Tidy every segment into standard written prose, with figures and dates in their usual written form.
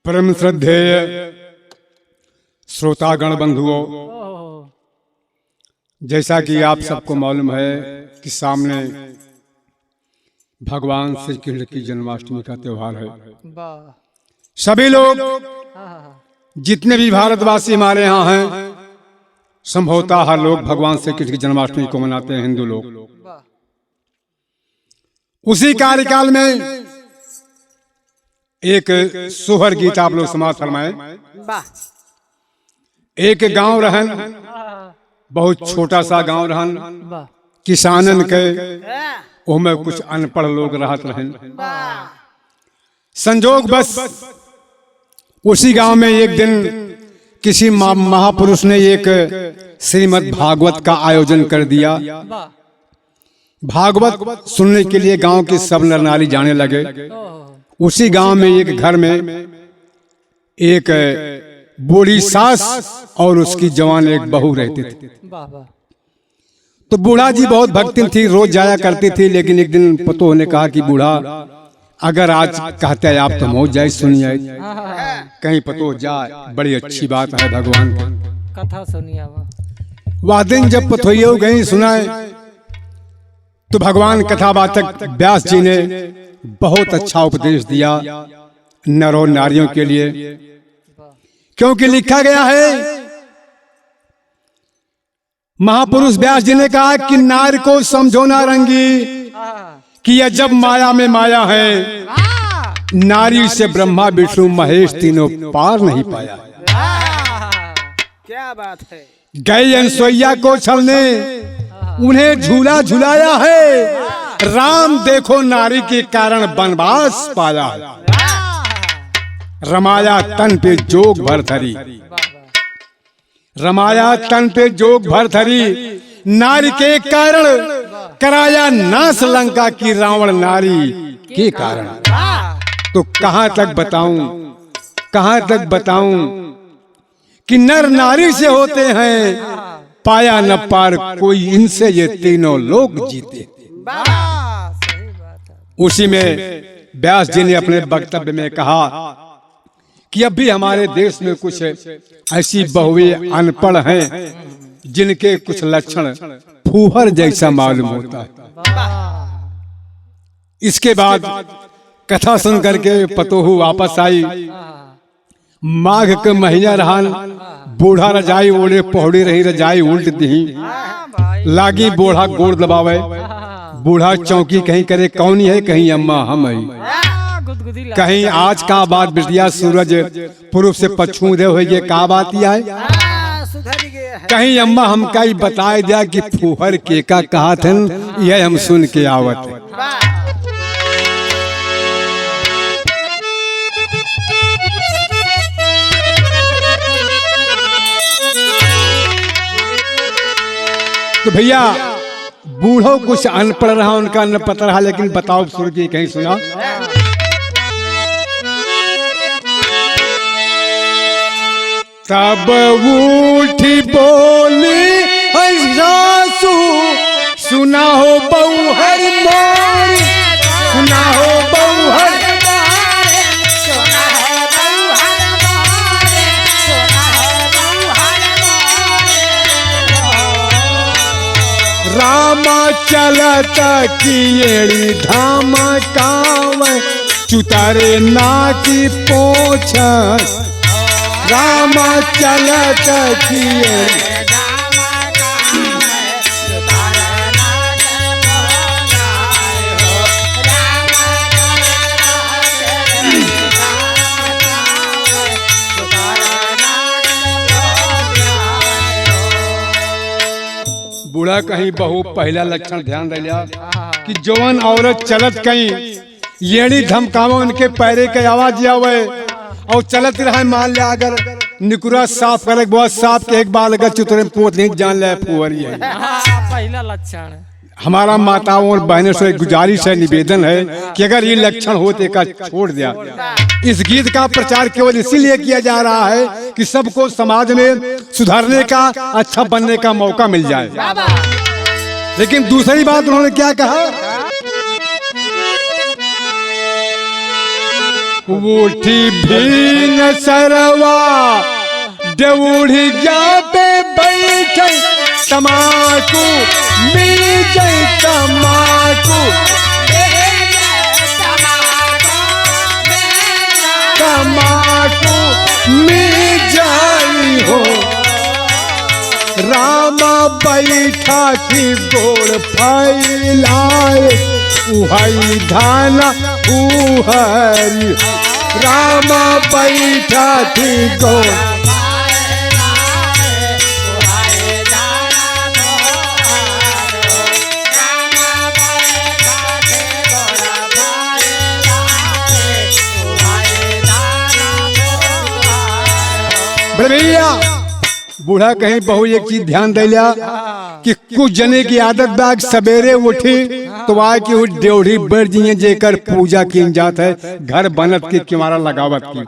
परम श्रद्धेय श्रोतागण बंधुओं, जैसा कि आप सबको मालूम है कि सामने भगवान श्री कृष्ण की जन्माष्टमी का त्योहार है। सभी लोग जितने भी भारतवासी हमारे यहाँ हैं, संभवतः हर लोग भगवान श्री कृष्ण की जन्माष्टमी को मनाते हैं। हिंदू लोग उसी कार्यकाल में एक सोहर गीत आप लोग समाप्त फरमाए। एक गांव रहन, बहुत छोटा सा गांव रहन, किसानन के ओमे कुछ अनपढ़ लोग रहत रहन। संजोग बस उसी गांव में एक दिन किसी महापुरुष ने एक श्रीमद् भागवत का आयोजन कर दिया। भागवत सुनने के लिए गांव के सब नर नारी जाने लगे। उसी गांव में एक घर में एक बूढ़ी सास और उसकी जवान एक बहू रहती थी। तो बूढ़ा जी बहुत भक्तिन थी, रोज जाया करती थी। लेकिन एक दिन पतोह ने कहा कि बूढ़ा, अगर आज कहते हैं आप तो मौज जाए सुनिए, कहीं पतोह जाए, बड़ी अच्छी बात है भगवान की कथा सुनिए। वह दिन जब पतोहियों गई सुनाए तो भगवान कथावाचक व्यास जी ने बहुत अच्छा उपदेश दिया नर और नारियों के लिए। क्योंकि लिखा गया है, महापुरुष व्यास जी ने कहा कि नार को समझो नारंगी कि यह जब माया में माया है, नारी से ब्रह्मा विष्णु महेश तीनों पार नहीं पाया। क्या बात है। गई अनसुईया को छलने उन्हें झूला झुलाया है, राम देखो नारी के कारण वनवास पाया है। रमाया तन पे जोग भर धरी, रमाया तन पे जोग भर धरी, नारी के कारण कराया नाश लंका की रावण नारी के कारण। तो कहां तक बताऊं, कहां तक बताऊं कि नर नारी से होते हैं पाया न पार कोई, इनसे ये तीनों लोग जीते। उसी में व्यास जी ने अपने वक्तव्य में कहा कि अब भी हमारे देश में कुछ ऐसी बहुएं अनपढ़ हैं जिनके कुछ लक्षण फूहर जैसा मालूम होता है। इसके बाद कथा सुन करके पतोहू वापस आई। माघ के महीना रहन, बूढ़ा रजाई ओढ़े पौड़ी रही, रजाई उल्ट दी लागी, बूढ़ा गोड़ दबावे। बूढ़ा चौकी कहीं करे कौन है, कहीं अम्मा हम है, कहीं आज का बात बिटिया सूरज पूर्व से पश्चिम उदय हो गए, का बात यह है। कहीं अम्मा हमका ही बताए दिया कि फूहर के का कहा थे, यह हम सुन के आवत है। तो भैया बूढ़ो कुछ अनपढ़ रहा, उनका न पता रहा, लेकिन बताओ सुर की कहीं सुना। तब उठी बोली सासू, सुना हो बहुहर मोरी, सुना हो बहुहर रामा चलत किएड़ी धाम काव, चुतारे नाकी पोछ, रामा चलत किएड़ी बूढ़ा कहीं बहु पहला लक्षण ध्यान रह लिया कि जवान औरत चलत कहीं येड़ी धमकावा, उनके पैरे के आवाज आवे और चलत रहा। मान लिया अगर निकुरा साफ करे, बहुत साफ के एक बार अगर चुतरे पोत नहीं जान ले फुहरी है। पहला लक्षण हमारा माताओं और बहनों से गुजारिश है, निवेदन है कि अगर ये लक्षण होते का छोड़ दिया। इस गीत का प्रचार केवल इसीलिए किया जा रहा है कि सबको समाज में सुधारने का, अच्छा बनने का मौका मिल जाए। लेकिन दूसरी बात उन्होंने क्या कहा, उठी भीन सरवा देउड़ी जाबे बैठे तमाकू मीज तमाकू तमाकू मीज हो रामा बैठा की गोड़ फैलाए उहाई धाना उहरी रामा बैठा की गोड़ भैया बूढ़ा कहीं बहु एक चीज ध्यान दिला कि कुछ जने की आदत बाग सवेरे उठी तो आए कि ड्योढ़ी बढ़ जिये जेकर पूजा की जात है घर बनत की किमारा लगावत की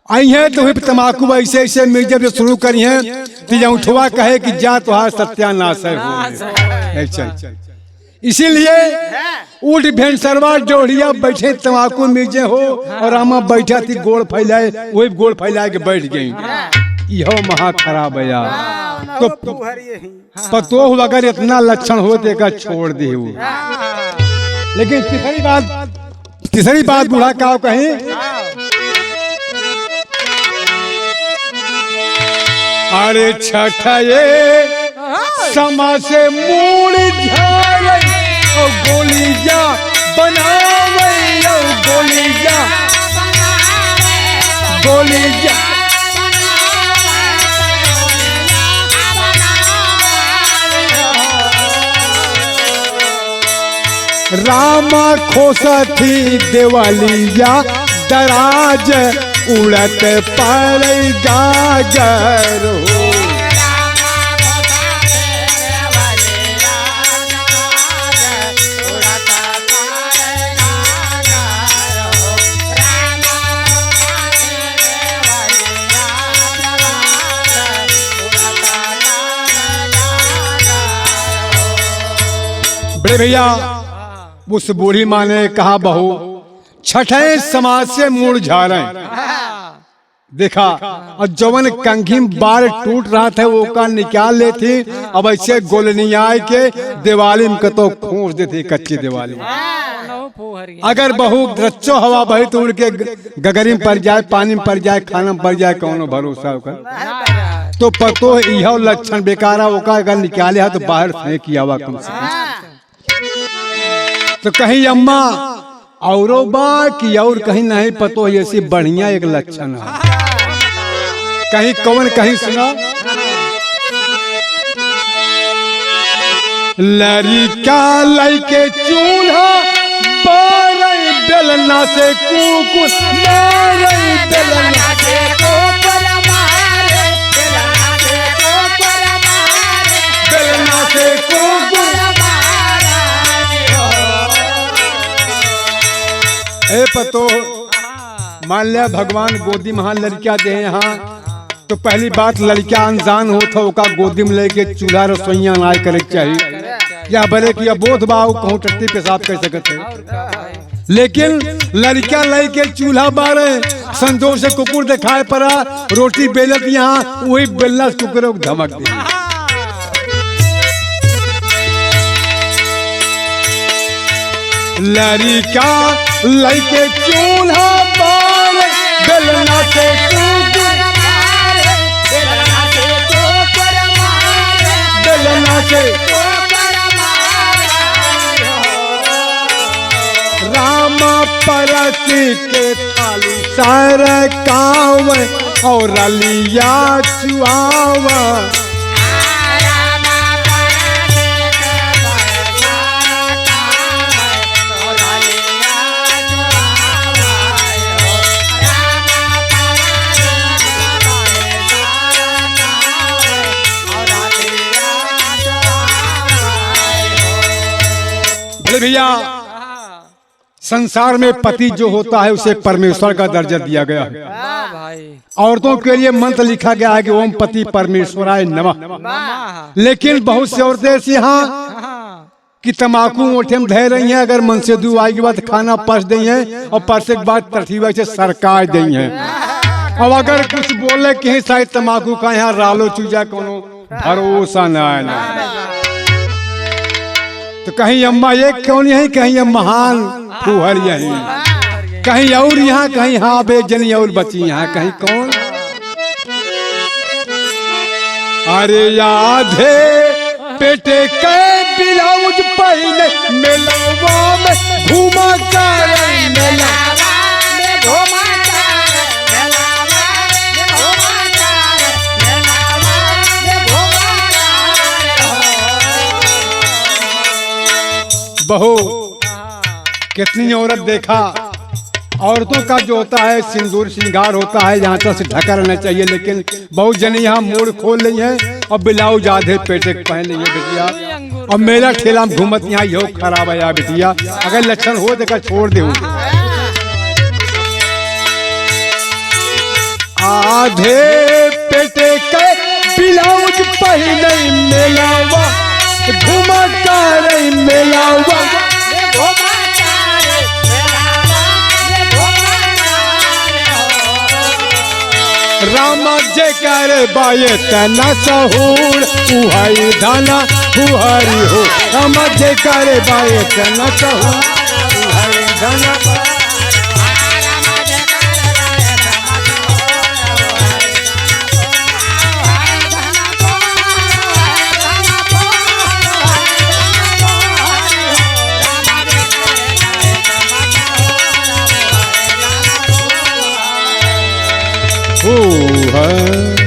आई है तो तमाकू ऐसे ऐसे मिल जब शुरू करी है तो उठवा कहे कि जा तुहार सत्यानाश है। इसीलिए उठ भेंसरवा डोढ़िया बैठे तमाकू मिर्जे हो और आमा बैठा थी गोड़ फैलाए वही गोड़ फैलाए के बैठ गई। यह महा खराब है यार। तो पतो अगर इतना लक्षण हो तो छोड़ दी वो। लेकिन तीसरी बात बूढ़ा का कहीं अरे छठा ये समा से मूड़ झारे और गोलीजा बनावे और गोलीजा रामा खोसा थी देवालिया दराज उड़त पर गागर हो बड़े भैया उस बूढ़ी माँ ने कहा बहू छठे समाज से मुड़ झा रहे देखा और जवन कंघी बार टूट रहा था वो का निकाल लेती अब ऐसे गोलनिया के दिवाली में कतो खोस देती कच्ची दिवाली। अगर बहू रच्चो हवा बही तो उनके गगरी में पड़ जाए पानी में पड़ जाए खाना में पड़ जाए कौन भरोसा होकर तो पतो यह लक्षण बेकारा होगा अगर निकाले है तो बाहर फेंक आवा कम से कम। तो कहीं अम्मा औरो बा कि और कहीं नहीं पतो ऐसी बढ़िया एक लक्षण है कहीं कौन कहीं सुना लड़का लइके चूल्हा बारई बेलना से कुकुर मारई बेलना से कुकुर मारे बेलना से कुकुर ए पतो मान लिया भगवान गोदी में लड़कियां दे यहाँ तो पहली बात लड़कियां अनजान हो तो ओका गोदी में लेके चूल्हा रसोईया ना करे चाहिए या भले कि बोध बाऊ कहूँ टट्टी पेशाब कर सकते है लेकिन लड़कियां लेके चूल्हा बारे संतोष से कुकुर दिखाए पड़ा रोटी बेलत यहाँ वही बेलना कुकुर धमक दी। लड़का लइके चूल्हा बार बेलना से बेलना से रामा परसी के थाली सार काव और रलिया चुआवा भैया संसार में पति जो होता है उसे परमेश्वर का दर्जा दिया गया है। औरतों के लिए मंत्र लिखा गया है कि ओम पति परमेश्वराय नमः। लेकिन बहुत सी औरतें ऐसी यहाँ कि तमाकू ओठे में धे रही हैं, अगर मन से दू आई के बाद खाना पस दी हैं और परसे के बाद तरतीबा से सरकार दी हैं। अब अगर कुछ बोले कहीं शायद तमाकू का यहाँ रालो चूजा कोनो भरोसा न है ना, तो कहीं अम्मा एक कौन यही, कहीं महान फूहर यही, कहीं और यहाँ, कहीं हाँ बेजनी और बची यहाँ, कहीं कौन। अरे आधे पेटे के ब्लाउज पहले मेलवा में घुमा कर बहू कितनी औरत देखा, औरतों का जो होता है सिंदूर श्रृंगार होता है यहाँ से ढका रहना चाहिए, लेकिन बहुत जने यहाँ मोड़ खोल रही है और ब्लाउज आधे पेटे पहन ली है बिटिया, और मेरा ठेला में घूमत यहाँ यो खराब है यार बिटिया, अगर लक्षण हो तो छोड़ दे। आधे पेटे के ब्लाउज पहने मेलावा घुमा कर मेलावा, रामा जे कर बाये तना सहूर उहाई धाना हुहारी हो, रामा जे कर बाये तना सहूर उहाई धाना। है